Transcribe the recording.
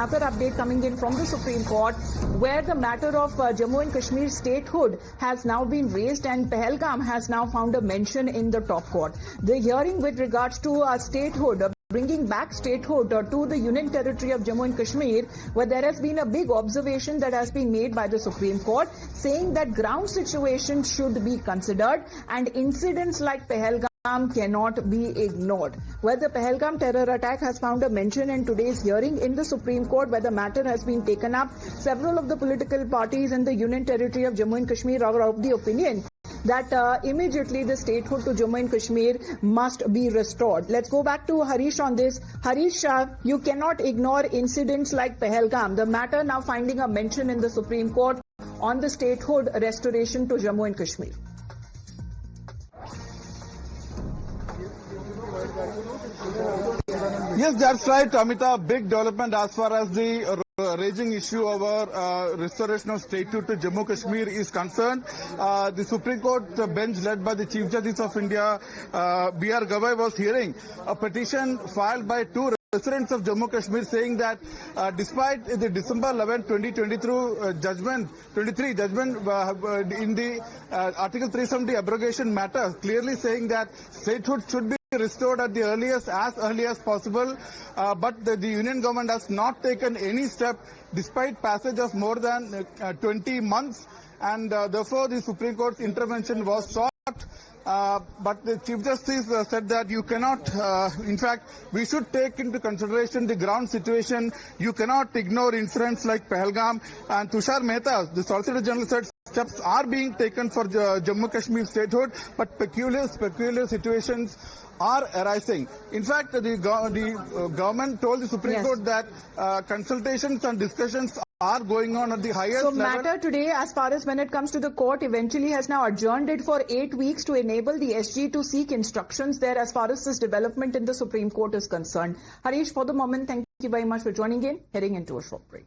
Another update coming in from the Supreme Court, where the matter of Jammu and Kashmir statehood has now been raised, and Pahalgam has now found a mention in the top court. The hearing with regards to statehood, bringing back statehood to the Union Territory of Jammu and Kashmir, where there has been a big observation that has been made by the Supreme Court, saying that ground situation should be considered and incidents like Pahalgam cannot be ignored. Where the Pahalgam terror attack has found a mention in today's hearing in the Supreme Court, where the matter has been taken up. Several of the political parties in the Union Territory of Jammu and Kashmir are of the opinion that immediately the statehood to Jammu and Kashmir must be restored. Let's go back to Harish on this. Harish, you cannot ignore incidents like Pahalgam. The matter now finding a mention in the Supreme Court on the statehood restoration to Jammu and Kashmir. Yes, that's right, Amita. Big development as far as the raging issue over restoration of statehood to Jammu Kashmir is concerned. The Supreme Court bench led by the Chief Justice of India, B.R. Gavai, was hearing a petition filed by two residents of Jammu Kashmir saying that despite the December 11, 2023 judgment in the Article 370 abrogation matter, clearly saying that statehood should be restored at the as early as possible, but the Union government has not taken any step despite passage of more than 20 months, and therefore the Supreme Court's intervention was sought. But the Chief Justice said that you cannot, in fact, we should take into consideration the ground situation. You cannot ignore incidents like Pahalgam. And Tushar Mehta, the Solicitor General, said steps are being taken for Jammu Kashmir statehood, but peculiar situations are arising. In fact, the government told the Supreme Court that consultations and discussions are going on at the highest level. So matter today, as far as when it comes to the court, eventually has now adjourned it for 8 weeks to enable the SG to seek instructions there as far as this development in the Supreme Court is concerned. Harish, for the moment, thank you very much for joining in. Heading into a short break.